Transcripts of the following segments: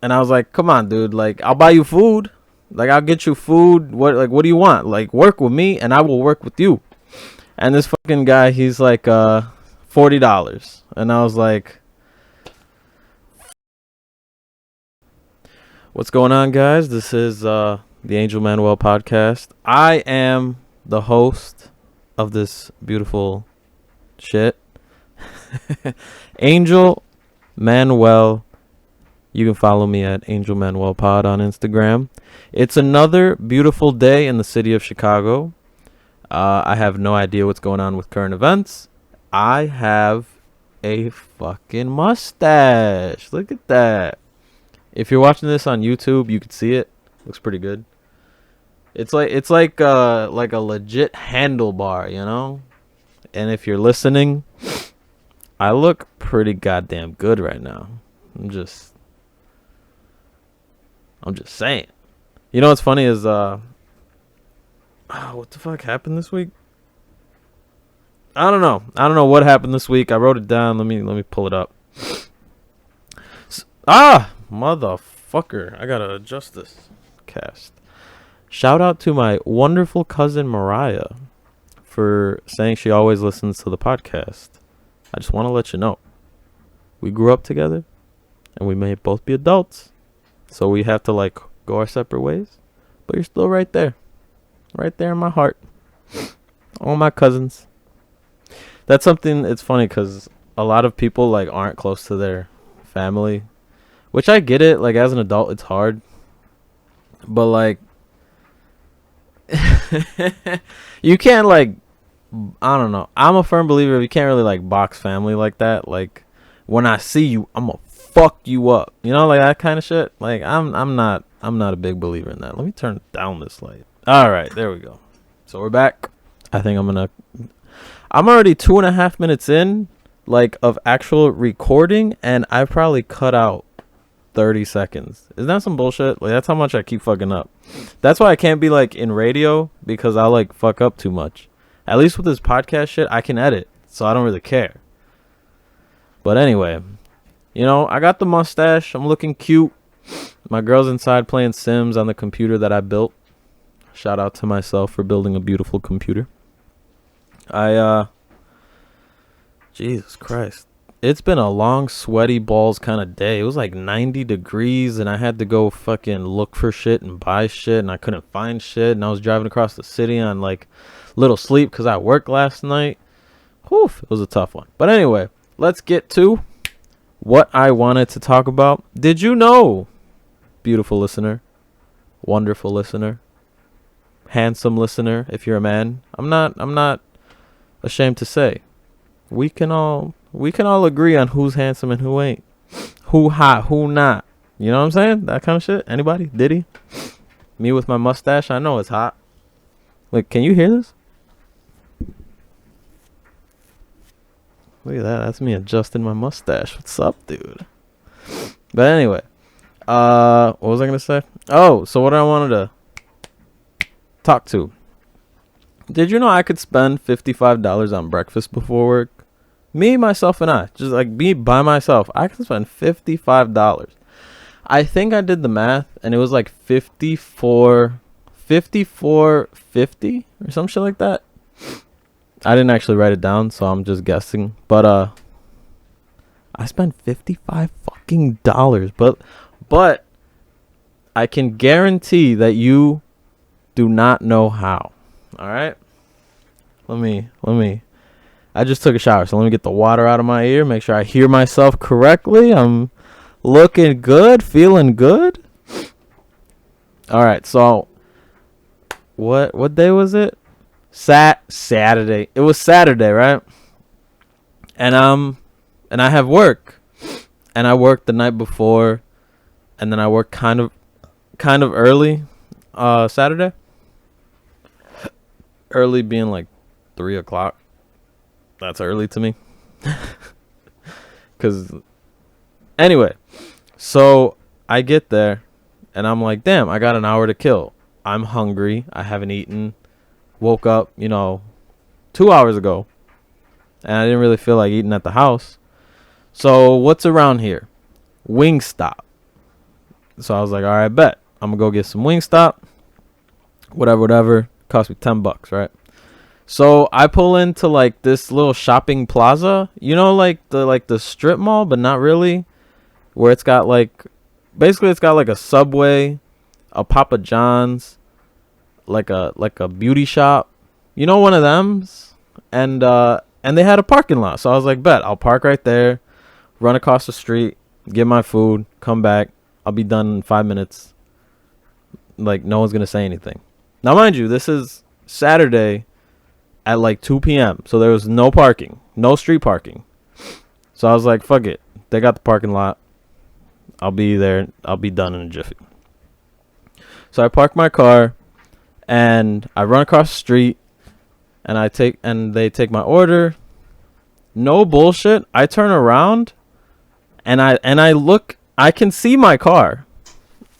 And I was like, come on, dude. Like, I'll buy you food. Like, I'll get you food. What do you want? Like, work with me and I will work with you. And this fucking guy, he's like, $40. And I was like, what's going on, guys? This is the Angel Manuel podcast. I am the host of this beautiful shit. Angel Manuel. You can follow me at Angel Manuel Pod on Instagram. It's another beautiful day in the city of Chicago. I have no idea what's going on with current events. I have a fucking mustache. Look at that. If you're watching this on YouTube, you can see it. Looks pretty good. It's like a legit handlebar, you know? And if you're listening, I look pretty goddamn good right now. I'm just saying. You know what's funny is what the fuck happened this week? I don't know what happened this week. I wrote it down. Let me pull it up. Motherfucker. I got to adjust this cast. Shout out to my wonderful cousin Mariah for saying she always listens to the podcast. I just want to let you know. We grew up together and we may both be adults. So we have to like go our separate ways, but you're still right there in my heart. All my cousins. That's something. It's funny because a lot of people like aren't close to their family, which I get it. Like as an adult, it's hard, but like you can't like. I don't know. I'm a firm believer you can't really like box family like that. Like when I see you, I'm gonna fuck you up, you know, like that kind of shit. Like I'm not a big believer in that. Let me turn down this light. All right, there we go. So we're back. I think I'm already 2.5 minutes in, like of actual recording, and I probably cut out 30 seconds. Isn't that some bullshit? Like that's how much I keep fucking up. That's why I can't be like in radio, because I like fuck up too much. At least with this podcast shit, I can edit, so I don't really care. But anyway, you know, I got the mustache. I'm looking cute. My girl's inside playing Sims on the computer that I built. Shout out to myself for building a beautiful computer. Jesus Christ. It's been a long, sweaty balls kind of day. It was like 90 degrees, and I had to go fucking look for shit and buy shit, and I couldn't find shit, and I was driving across the city on like little sleep because I worked last night. Whew, it was a tough one. But anyway, let's get to what I wanted to talk about. Did you know, beautiful listener, wonderful listener, handsome listener, if you're a man, I'm not ashamed to say, we can all agree on who's handsome and who ain't, who hot, who not. You know what I'm saying? That kind of shit. Anybody? Diddy? Me with my mustache, I know it's hot. Like, can you hear this? Look at that. That's me adjusting my mustache. What's up, dude? But anyway, what was I gonna say? Oh, so what I wanted to talk to. Did you know I could spend $55 on breakfast before work? Me, myself, and I. Just like me by myself. I can spend $55. I think I did the math and it was like 54.50 or some shit like that. I didn't actually write it down, so I'm just guessing. But I spent 55 fucking dollars. But I can guarantee that you do not know how. All right? Let me. I just took a shower, so let me get the water out of my ear, make sure I hear myself correctly. I'm looking good, feeling good. All right, so what day was it? Saturday. It was Saturday, right? And I have work. And I worked the night before, and then I worked kind of early Saturday. Early being like 3:00. That's early to me. Cause anyway, so I get there and I'm like, damn, I got an hour to kill. I'm hungry. I haven't eaten. Woke up, 2 hours ago. And I didn't really feel like eating at the house. So what's around here? Wingstop. So I was like, all right, bet. I'm gonna go get some Wingstop. Whatever. Cost me $10, right? So I pull into like this little shopping plaza, you know, like the strip mall, but not really, where it's got like, basically it's got like a Subway, a Papa John's, like a beauty shop, you know, one of them's, and they had a parking lot. So I was like, bet, I'll park right there, run across the street, get my food, come back, I'll be done in 5 minutes. Like, no one's gonna say anything. Now, mind you, this is Saturday at like 2 p.m. So there was no parking, no street parking. So I was like, fuck it. They got the parking lot. I'll be there. I'll be done in a jiffy. So I park my car and I run across the street and they take my order. No bullshit. I turn around and I look, I can see my car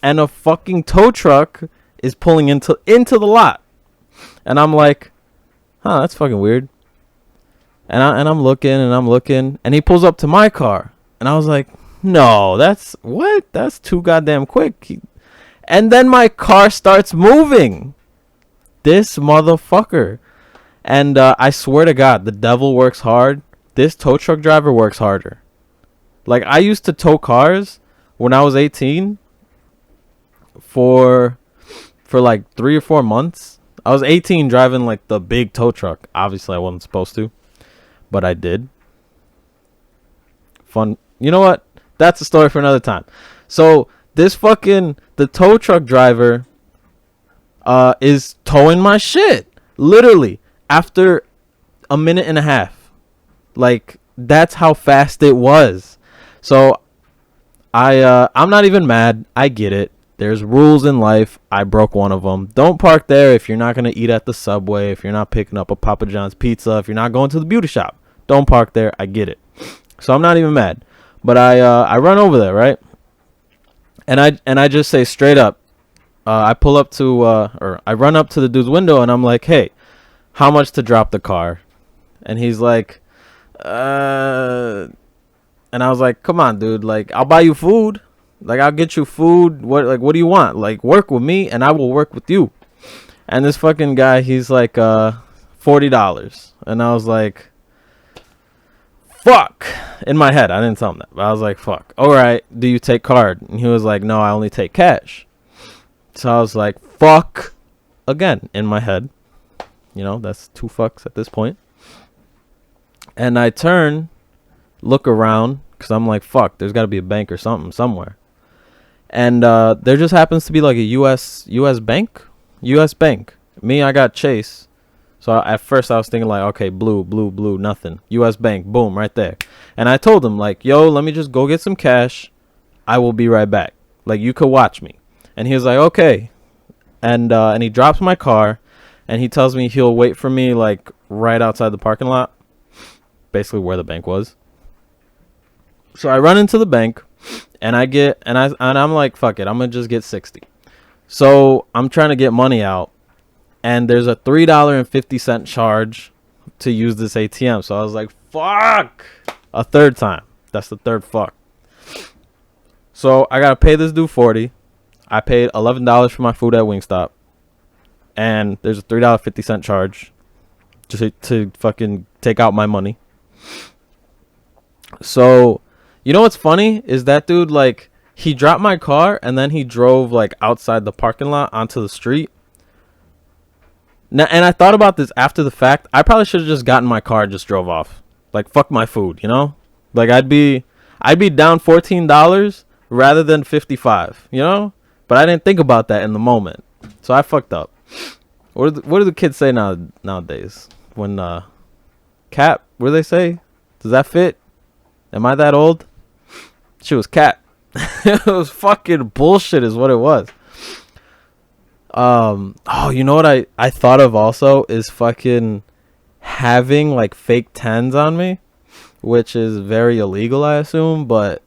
and a fucking tow truck is pulling into the lot. And I'm like, huh, that's fucking weird. And I'm looking and he pulls up to my car and I was like, no, that's too goddamn quick. And then my car starts moving. This motherfucker. And I swear to God, the devil works hard. This tow truck driver works harder. Like, I used to tow cars when I was 18 for like 3 or 4 months. I was 18 driving like the big tow truck. Obviously, I wasn't supposed to, but I did. Fun. You know what? That's a story for another time. So the tow truck driver is towing my shit. Literally, after a minute and a half. Like, that's how fast it was. So I'm not even mad. I get it. There's rules in life. I broke one of them. Don't park there if you're not going to eat at the Subway, if you're not picking up a Papa John's pizza, if you're not going to the beauty shop. Don't park there. I get it. So I'm not even mad. But I run over there, right? And I just say straight up, I pull up to or I run up to the dude's window and I'm like, "Hey, how much to drop the car?" And he's like, and I was like, "Come on, dude. Like, I'll buy you food. Like, I'll get you food. What do you want? Like, work with me and I will work with you." And this fucking guy, he's like, $40. And I was like, fuck. In my head, I didn't tell him that, but I was like, fuck. All right, do you take card? And he was like, no, I only take cash. So I was like, fuck. Again, in my head. You know, that's 2 fucks at this point. And I turn, look around, because I'm like, fuck, there's got to be a bank or something somewhere. And there just happens to be like a U.S. bank. U.S. bank. Me, I got Chase. So at first I was thinking like, okay, blue, nothing. U.S. bank, boom, right there. And I told him like, yo, let me just go get some cash. I will be right back. Like, you could watch me. And he was like, okay. And he drops my car and he tells me he'll wait for me like right outside the parking lot. Basically where the bank was. So I run into the bank and I'm like, fuck it, I'm gonna just get 60. So I'm trying to get money out. And there's a $3.50 charge to use this ATM. So I was like, fuck. A third time. That's the third fuck. So I got to pay this dude $40. I paid $11 for my food at Wingstop. And there's a $3.50 charge just to fucking take out my money. So, you know what's funny? Is that dude, like, he dropped my car and then he drove, like, outside the parking lot onto the street. Now, and I thought about this after the fact. I probably should have just gotten my car and just drove off. Like, fuck my food, you know? Like, I'd be down $14 rather than $55, you know? But I didn't think about that in the moment. So I fucked up. What do the kids say nowadays? When, cap, what do they say? Does that fit? Am I that old? She was cap. It was fucking bullshit is what it was. Oh, you know what I thought of also is fucking having like fake tens on me, which is very illegal, I assume, but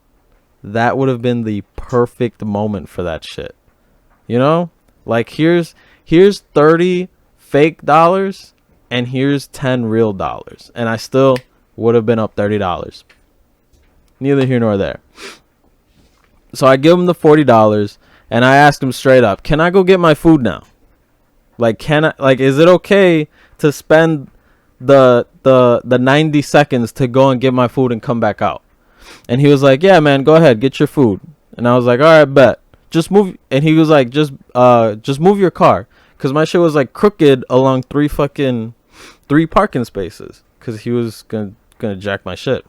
that would have been the perfect moment for that shit. You know? Like, here's 30 fake dollars and here's 10 real dollars, and I still would have been up $30. Neither here nor there. So I give him the $40, and I asked him straight up, "Can I go get my food now? Like, can I? Like, is it okay to spend the 90 seconds to go and get my food and come back out?" And he was like, "Yeah, man, go ahead, get your food." And I was like, "All right, bet. Just move." And he was like, just move your car, cause my shit was like crooked along three parking spaces, cause he was gonna jack my shit.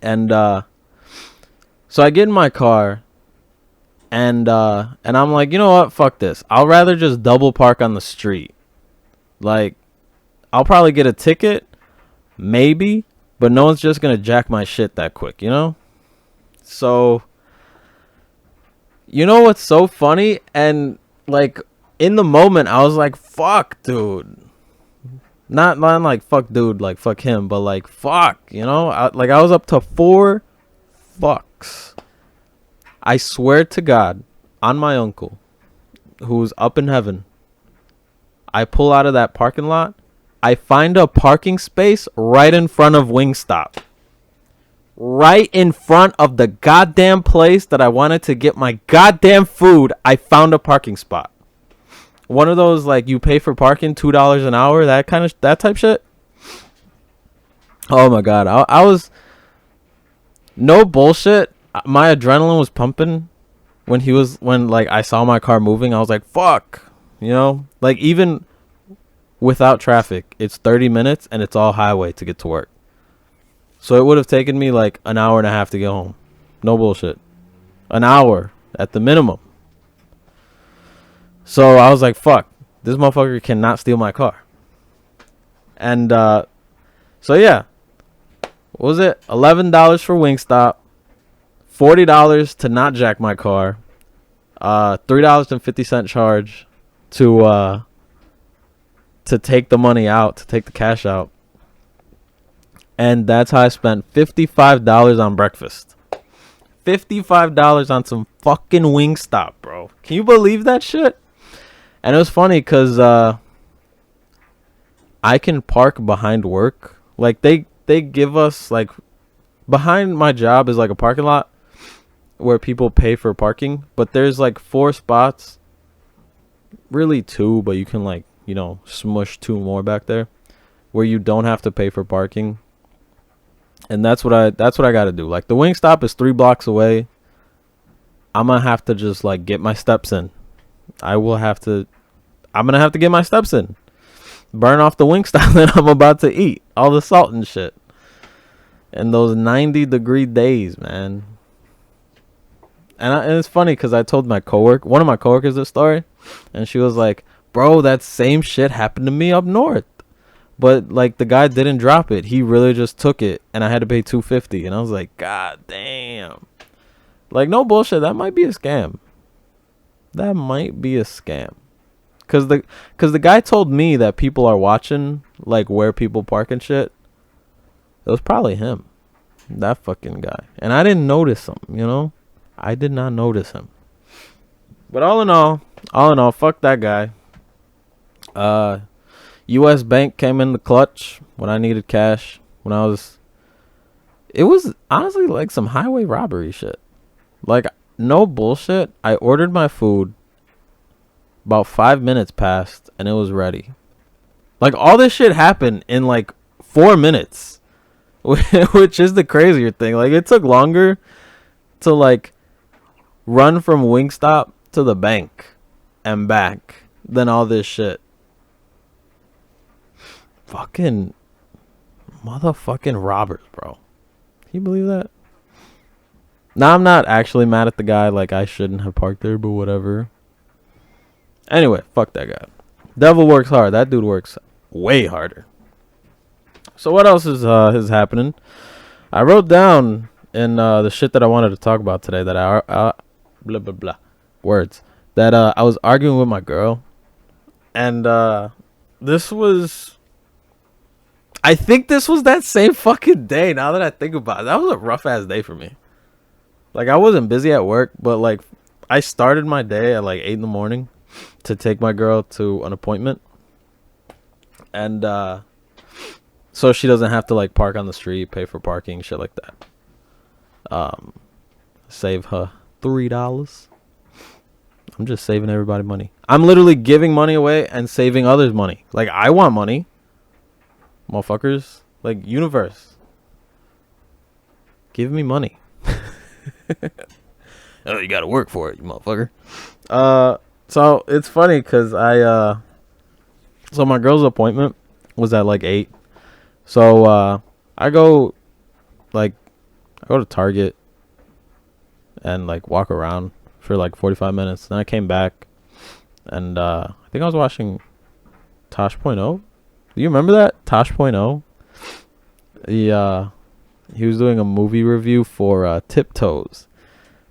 And so I get in my car, and I'm like, you know what? Fuck this. I'll rather just double park on the street. Like, I'll probably get a ticket, maybe, but no one's just gonna jack my shit that quick, you know? So, you know what's so funny? And like in the moment, I was like, "Fuck, dude." Not like fuck, dude, like fuck him, but like fuck, you know? I was up to 4 fucks. I swear to God, on my uncle, who's up in heaven, I pull out of that parking lot. I find a parking space right in front of Wingstop. Right in front of the goddamn place that I wanted to get my goddamn food, I found a parking spot. One of those, like, you pay for parking $2 an hour, that type shit. Oh my God. I was, no bullshit, my adrenaline was pumping when like I saw my car moving. I was like, fuck, you know, like, even without traffic, it's 30 minutes and it's all highway to get to work. So it would have taken me like an hour and a half to get home. No bullshit. An hour at the minimum. So I was like, fuck, this motherfucker cannot steal my car. And so yeah, what was it? $11 for Wingstop, $40 to not jack my car, $3.50 charge to take the money out, to take the cash out. And that's how I spent $55 on breakfast. $55 on some fucking Wingstop, bro. Can you believe that shit? And it was funny because I can park behind work. Like, they give us, like, behind my job is like a parking lot where people pay for parking. But there's like 4 spots. Really 2, but you can, like, you know, smush 2 more back there where you don't have to pay for parking. And that's what I got to do. Like, the Wingstop is 3 blocks away. I'm going to have to just, like, get my steps in. I'm going to have to get my steps in. Burn off the Wingstop that I'm about to eat. All the salt and shit. And those 90-degree days, man. And it's funny because I told one of my coworkers this story. And she was like, bro, that same shit happened to me up north. But, like, the guy didn't drop it. He really just took it. And I had to pay $250. And I was like, God damn. Like, no bullshit. That might be a scam. That might be a scam. Because the guy told me that people are watching, like, where people park and shit. It was probably him. That fucking guy. And I didn't notice him, you know? I did not notice him. But all in all, fuck that guy. U.S. Bank came in the clutch when I needed cash. It was honestly like some highway robbery shit. Like, no bullshit. I ordered my food. About 5 minutes passed and it was ready. Like, all this shit happened in like 4 minutes, which is the crazier thing. Like, it took longer to, like, run from Wingstop to the bank and back than all this shit. Fucking motherfucking robbers, bro. Can you believe that? Now, I'm not actually mad at the guy. Like, I shouldn't have parked there, but whatever. Anyway, fuck that guy. Devil works hard. That dude works way harder. So what else is happening? I wrote down in the shit that I wanted to talk about today that blah blah blah words that I was arguing with my girl, and I think this was that same fucking day. Now that I think about it, that was a rough ass day for me. Like, I wasn't busy at work, but like, I started my day at like 8 in the morning to take my girl to an appointment, and so she doesn't have to, like, park on the street, pay for parking, shit like that. Save her $3. I'm just saving everybody money. I'm literally giving money away and saving others money. Like, I want money. Motherfuckers. Like, universe. Give me money. Oh, you gotta work for it, you motherfucker. So it's funny because so my girl's appointment was at like 8. So I go to Target and like walk around for like 45 minutes. Then I came back and I think I was watching Tosh.0. Do you remember that? Tosh.0? He was doing a movie review for Tiptoes,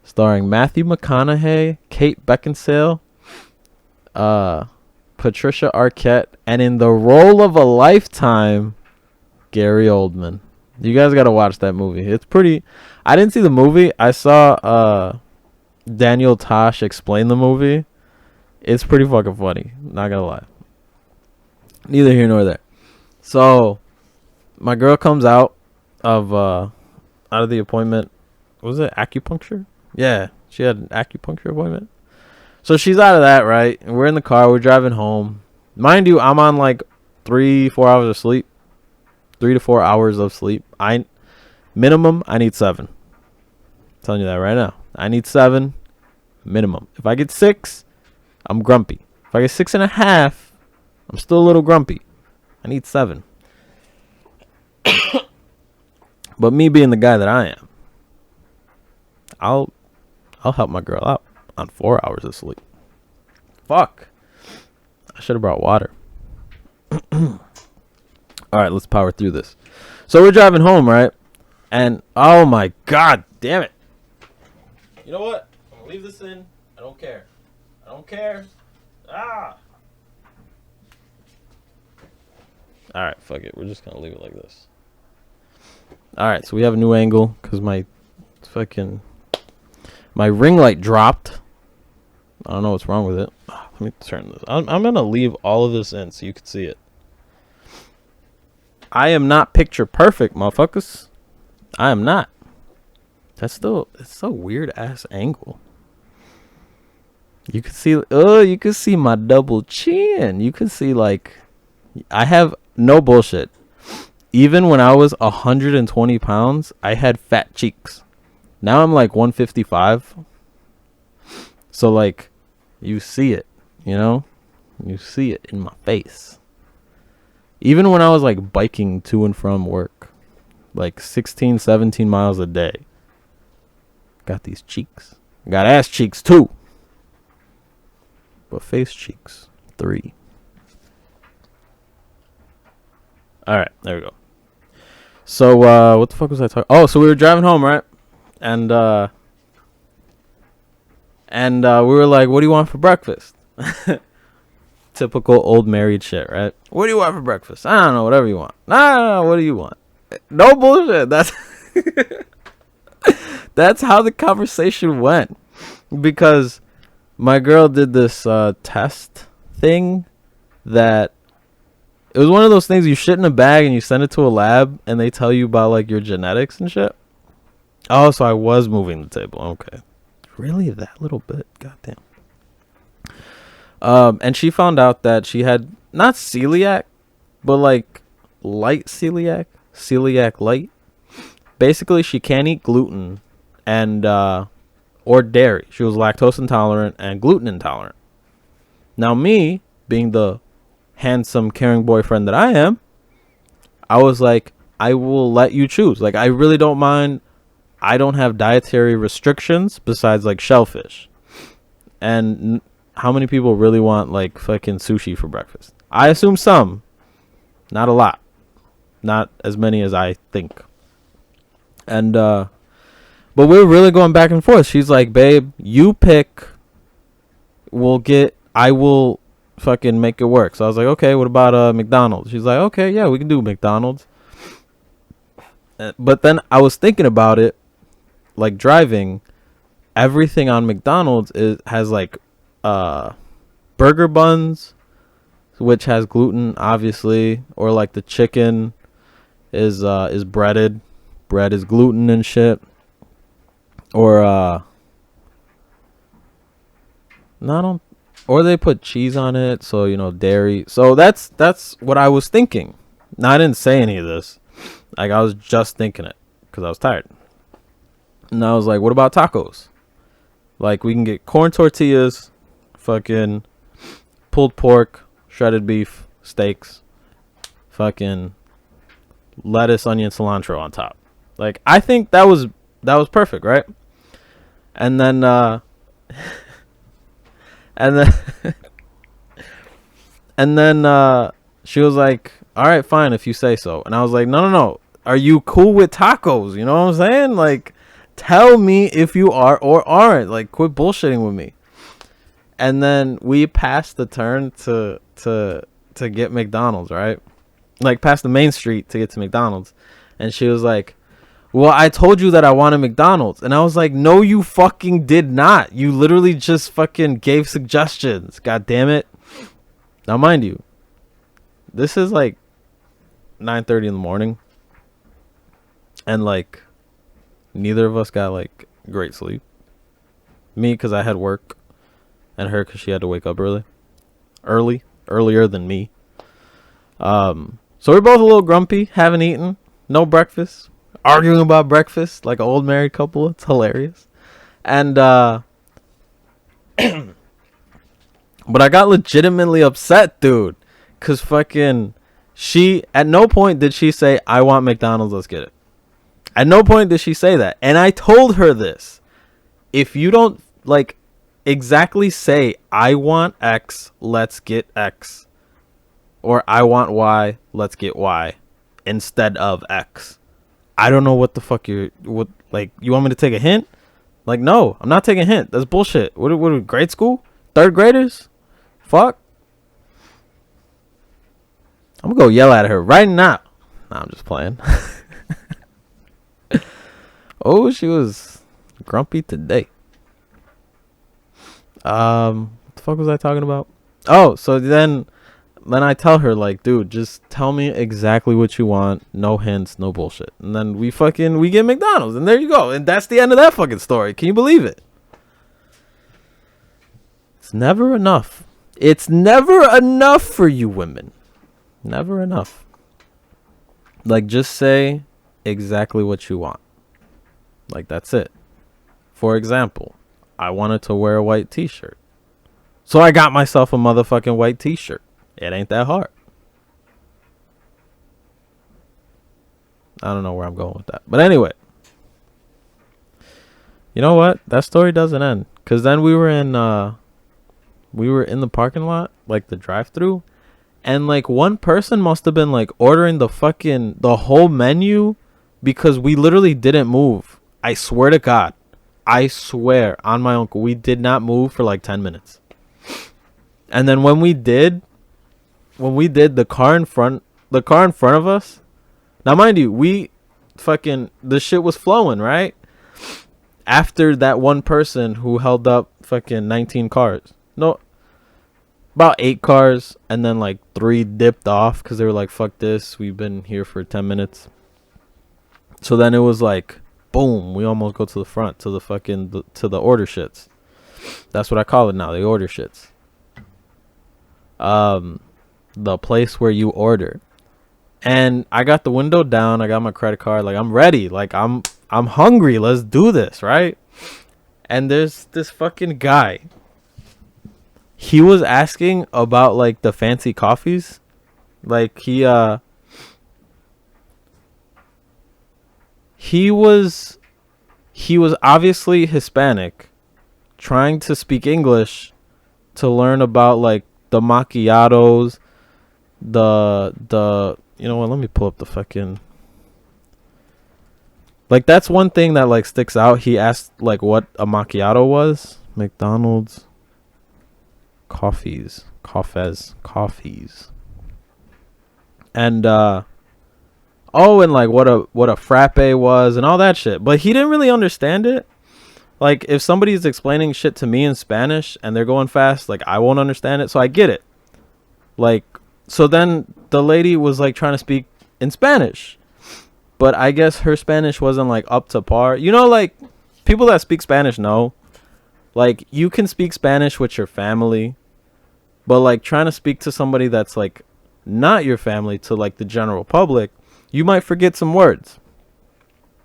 starring Matthew McConaughey, Kate Beckinsale, Patricia Arquette, and in the role of a lifetime, Gary Oldman. You guys gotta watch that movie. It's pretty. I didn't see the movie. I saw Daniel Tosh explain the movie. It's pretty fucking funny. Not gonna lie. Neither here nor there. So my girl comes out of the appointment. What was it acupuncture? Yeah, she had an acupuncture appointment. So she's out of that, right? And we're in the car. We're driving home. Mind you, I'm on like 3-4 hours of sleep. 3 to 4 hours of sleep. Minimum, I need 7. I'm telling you that right now. I need 7 minimum. If I get 6, I'm grumpy. If I get 6.5, I'm still a little grumpy. I need 7. But me being the guy that I am, I'll help my girl out on 4 hours of sleep. Fuck. I should have brought water. All right, let's power through this. So we're driving home, right? And oh my god, damn it. You know what? I'm gonna leave this in. I don't care. I don't care. Ah. All right, fuck it. We're just gonna leave it like this. All right, so we have a new angle because my ring light dropped. I don't know what's wrong with it. Let me turn this. I'm gonna leave all of this in so you can see it. I am not picture perfect, motherfuckers. I am not. It's a weird ass angle. You can see my double chin. You can see like I have no bullshit. Even when I was 120 pounds, I had fat cheeks. Now I'm like 155. So like you see it, you know? You see it in my face. Even when I was like biking to and from work, like 16, 17 miles a day, got these cheeks. Got ass cheeks too. But face cheeks, 3. All right, there we go. So what the fuck was I talking? Oh, so we were driving home, right? And we were like, "What do you want for breakfast?" Typical old married shit, right? What do you want for breakfast? I don't know, whatever you want. Nah, what do you want? No bullshit. That's how the conversation went. Because my girl did this test thing that it was one of those things you shit in a bag and you send it to a lab and they tell you about like your genetics and shit. Oh, so I was moving the table. Okay. Really? That little bit? Goddamn. And she found out that she had not celiac, but like light celiac light. Basically, she can't eat gluten and or dairy. She was lactose intolerant and gluten intolerant. Now me, being the handsome, caring boyfriend that I am, I was like, I will let you choose. Like, I really don't mind. I don't have dietary restrictions besides like shellfish. And how many people really want like fucking sushi for breakfast? I assume some, not a lot, not as many as I think. And but we're really going back and forth. She's like, babe, you pick, I will fucking make it work. So I was like, okay, what about McDonald's? She's like, okay, yeah, we can do McDonald's. But then I was thinking about it, like driving, everything on McDonald's has like burger buns, which has gluten, obviously, or like the chicken is breaded. Bread is gluten and shit. Or no, I don't. Or they put cheese on it, so you know dairy. So that's what I was thinking. Now I didn't say any of this. Like I was just thinking it because I was tired. And I was like, what about tacos? Like we can get corn tortillas, fucking pulled pork, shredded beef, steaks, fucking lettuce, onion, cilantro on top. Like I think that was perfect, right? And then and then and then she was like, "All right, fine if you say so." And I was like, "No, no, no. Are you cool with tacos? You know what I'm saying? Like tell me if you are or aren't. Like quit bullshitting with me." And then we passed the turn to get McDonald's, right? Like past the main street to get to McDonald's. And she was like, "Well, I told you that I wanted McDonald's." And I was like, "No, you fucking did not. You literally just fucking gave suggestions. God damn it." Now, mind you, this is like 9:30 in the morning. And like neither of us got like great sleep. Me because I had work, and her because she had to wake up earlier than me. So we're both a little grumpy, haven't eaten, no breakfast, arguing about breakfast like an old married couple. It's hilarious. And but I got legitimately upset, dude, cause fucking she at no point did she say I want McDonald's, let's get it. At no point did she say that. And I told her this. If you don't like exactly say I want X, let's get X, or I want Y, let's get Y instead of X, I don't know what the fuck what like you want me to take a hint? Like no, I'm not taking a hint. That's bullshit. What grade school? Third graders? Fuck. I'm gonna go yell at her right now. Nah, I'm just playing. Oh, she was grumpy today. What the fuck was I talking about? Oh, so then I tell her like, dude, just tell me exactly what you want. No hints, no bullshit. And then we get McDonald's, and there you go. And that's the end of that fucking story. Can you believe it? It's never enough. It's never enough for you women. Never enough. Like, just say exactly what you want. Like, that's it. For example, I wanted to wear a white t-shirt, so I got myself a motherfucking white t-shirt. It ain't that hard. I don't know where I'm going with that. But anyway, you know what? That story doesn't end. Because then we were in the parking lot, like the drive-thru. And like one person must have been like ordering the whole menu, because we literally didn't move. I swear to God. I swear on my uncle, we did not move for like 10 minutes. And then when we did, the car in front of us. Now, mind you, the shit was flowing, right? After that one person who held up fucking 19 cars. No, about 8 cars. And then like 3 dipped off because they were like, fuck this. We've been here for 10 minutes. So then it was like, boom, we almost go to the front, to the order shits. That's what I call it now, the order shits. The place where you order. And I got the window down, I got my credit card, like I'm ready, like I'm hungry, let's do this, right? And there's this fucking guy. He was asking about like the fancy coffees. Like he was obviously Hispanic, trying to speak English to learn about like the macchiatos, the you know what, let me pull up the fucking, like that's one thing that like sticks out. He asked like what a macchiato was. McDonald's coffees. And and like what a frappe was and all that shit. But he didn't really understand it. Like if somebody's explaining shit to me in Spanish and they're going fast, like I won't understand it. So I get it. Like, so then the lady was like trying to speak in Spanish, but I guess her Spanish wasn't like up to par. You know, like people that speak Spanish know, like, you can speak Spanish with your family, but like trying to speak to somebody that's like not your family, to like the general public, you might forget some words.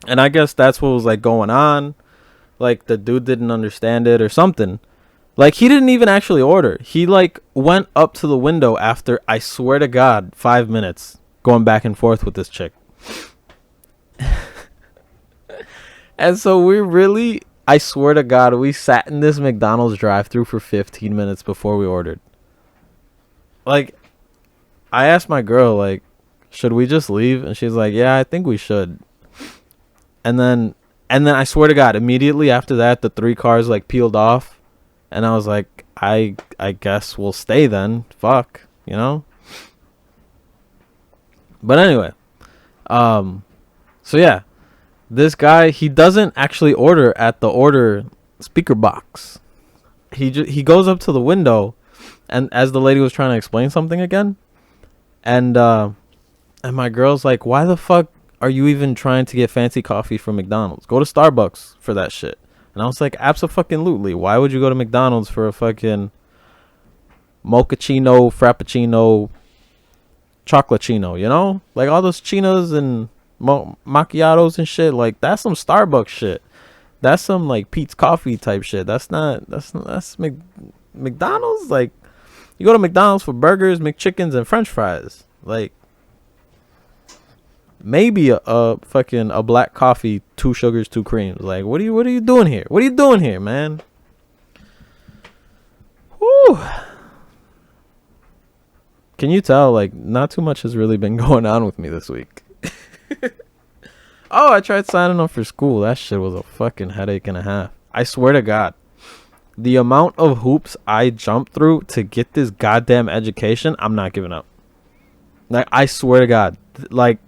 And I guess that's what was like going on. Like the dude didn't understand it or something. Like he didn't even actually order. He like went up to the window after, I swear to God, 5 minutes going back and forth with this chick. And so I swear to God, we sat in this McDonald's drive-thru for 15 minutes before we ordered. Like, I asked my girl, like, should we just leave? And she's like, yeah, I think we should. And then I swear to God, immediately after that, the 3 cars like peeled off, and I was like, I guess we'll stay then. Fuck, you know. But anyway, so yeah, this guy, he doesn't actually order at the order speaker box. He goes up to the window, and as the lady was trying to explain something again, and my girl's like, why the fuck are you even trying to get fancy coffee from McDonald's? Go to Starbucks for that shit. And I was like, abso-fucking-lutely. Why would you go to McDonald's for a fucking mochaccino, frappuccino, chocolatino, you know? Like all those chinos and macchiatos and shit. Like, that's some Starbucks shit. That's some like Pete's Coffee type shit. That's McDonald's. Like, you go to McDonald's for burgers, McChickens, and French fries. Like, maybe a fucking a black coffee, 2 sugars, 2 creams. Like, what are you doing here? What are you doing here, man? Whew. Can you tell, like, not too much has really been going on with me this week. Oh, I tried signing up for school. That shit was a fucking headache and a half. I swear to God, the amount of hoops I jumped through to get this goddamn education, I'm not giving up. Like, I swear to God, like,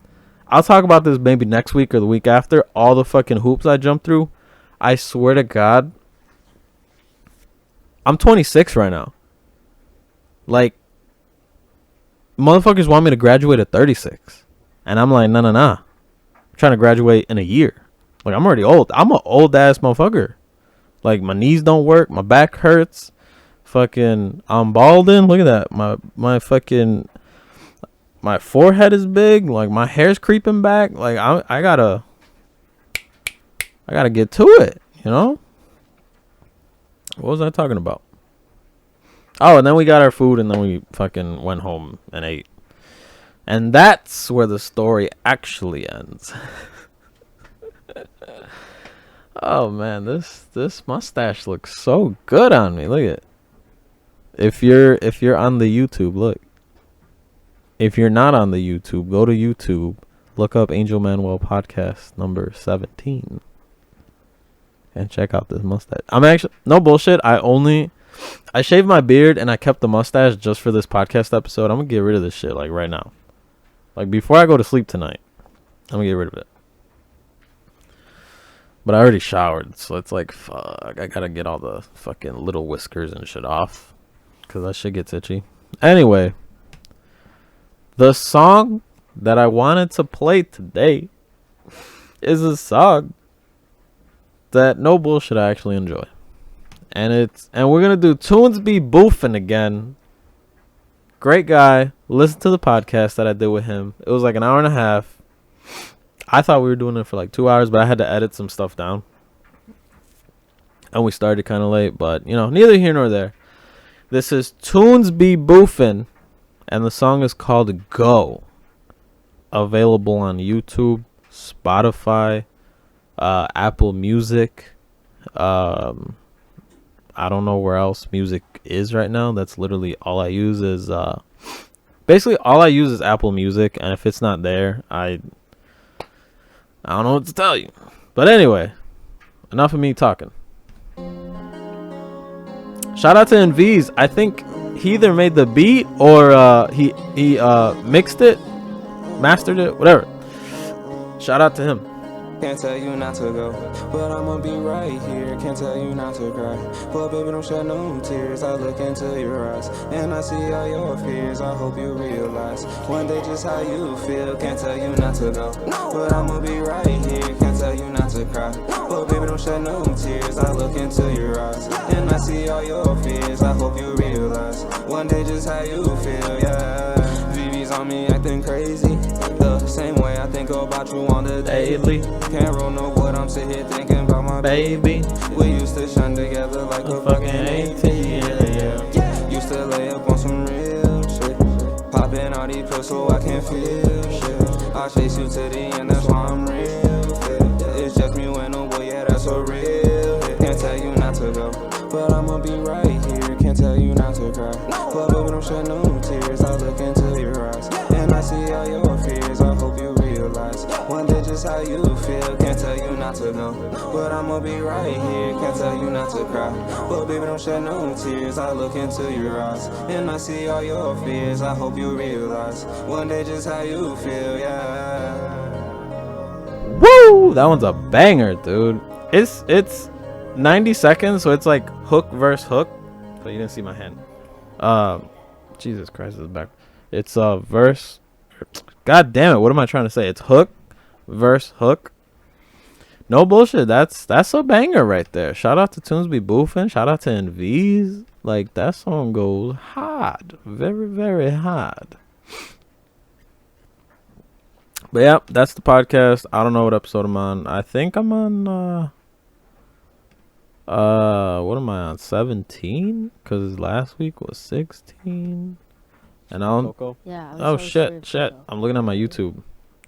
I'll talk about this maybe next week or the week after. All the fucking hoops I jumped through. I swear to God. I'm 26 right now. Like, motherfuckers want me to graduate at 36. And I'm like, nah. I'm trying to graduate in a year. Like, I'm already old. I'm an old ass motherfucker. Like, my knees don't work. My back hurts. Fucking, I'm balding. Look at that. My fucking... My forehead is big. Like, my hair's creeping back. Like, I gotta get to it, you know? What was I talking about? Oh, and then we got our food, and then we fucking went home and ate. And that's where the story actually ends. Oh, man, this mustache looks so good on me. Look at it. If you're on the YouTube, look. If you're not on the YouTube, go to YouTube. Look up Angel Manuel podcast number 17. And check out this mustache. I'm actually, no bullshit, I shaved my beard and I kept the mustache just for this podcast episode. I'm going to get rid of this shit, like, right now. Like, before I go to sleep tonight, I'm going to get rid of it. But I already showered, so it's like, fuck, I got to get all the fucking little whiskers and shit off. Because that shit gets itchy. Anyway. The song that I wanted to play today is a song that, no bullshit, I actually enjoy. And we're going to do Tunes Be Boofin' again. Great guy. Listen to the podcast that I did with him. It was like an hour and a half. I thought we were doing it for like 2 hours, but I had to edit some stuff down. And we started kind of late, but, you know, neither here nor there. This is Tunes Be Boofin'. And the song is called Go. Available on YouTube, Spotify, Apple Music. I don't know where else music is right now. That's literally all I use is... basically, all I use is Apple Music. And if it's not there, I don't know what to tell you. But anyway, enough of me talking. Shout out to NVs. I think... he either made the beat or he mixed it, mastered it, whatever. Shout out to him. Can't tell you not to go, but I'ma be right here. Can't tell you not to cry, but baby don't shed no tears. I look into your eyes, and I see all your fears. I hope you realize one day just how you feel. Can't tell you not to go, but I'ma be right here. Can't tell you not to cry, but baby don't shed no tears. I look into your eyes, and I see all your fears. I hope you realize one day just how you feel, yeah. VV's on me acting crazy, the same way I think about you on the daily. Can't roll no wood, I'm sitting here thinking about my baby. We used to shine together like a fucking 18, yeah. Used to lay up on some real shit, popping all these pills so I can feel shit. I'll chase you to the end, that's why I'm real fit. It's just me when no boy, yeah, that's a real hit. Can't tell you not to go, but I'ma be right here. Can't tell you not to cry, but baby don't shed no tears. I look into your eyes, and I see all your fears. I hope you realize one day just how you feel. Can't tell you not to go, but I'ma be right here. Can't tell you not to cry, but baby don't shed no tears. I look into your eyes, and I see all your fears. I hope you realize one day just how you feel, yeah. Woo! That one's a banger, dude. It's 90 seconds, so it's like hook verse hook. But you didn't see my hand. Jesus Christ, this is back. It's verse. God damn it! What am I trying to say? It's hook verse hook. No bullshit. That's a banger right there. Shout out to Tunes Be Boofing. Shout out to NVs. Like, that song goes hard, very very hard. But yeah, that's the podcast. I don't know what episode I'm on. I think I'm on what am I on? 17? Cause last week was 16. And I'll Yeah. oh shit. I'm looking at my YouTube.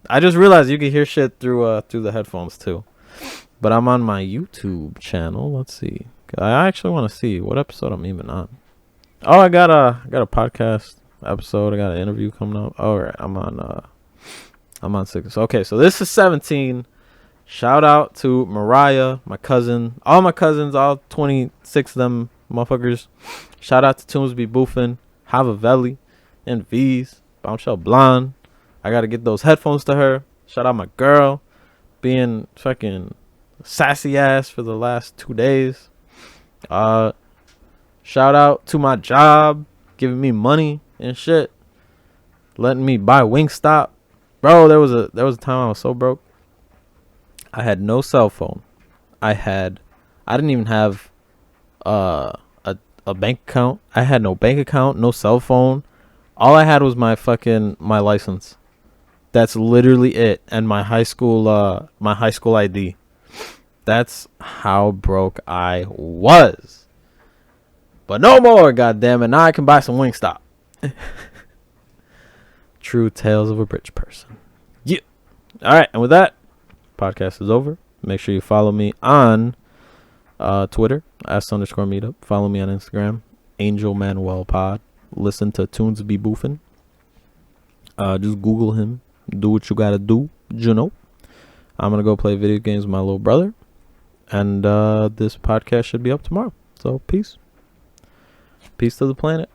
I just realized you can hear shit through the headphones too. But I'm on my YouTube channel. Let's see. I actually want to see what episode I'm even on. Oh, I got a podcast episode. I got an interview coming up. All right, I'm on 6. Okay, so this is 17. Shout out to Mariah, my cousin, all my cousins, all 26 of them motherfuckers. Shout out to Tunes Be Boofing, Havavelli, and V's, Bombshell Blonde. I gotta get those headphones to her. Shout out my girl, being fucking sassy ass for the last 2 days. Shout out to my job, giving me money and shit, letting me buy Wingstop. Bro, there was a time I was so broke. I had no cell phone. I didn't even have a bank account. I had no bank account, no cell phone. All I had was my license. That's literally it, and my high school ID. That's how broke I was. But no more, goddammit. Now I can buy some Wingstop. True tales of a rich person. Yeah. All right, and with that, podcast is over. Make sure you follow me on Twitter, @_meetup. Follow me on Instagram, Angel Manuel Pod. Listen to Tunes Be Boofing. Just Google him. Do what you gotta do, you know. I'm gonna go play video games with my little brother, and this podcast should be up tomorrow. So peace to the planet.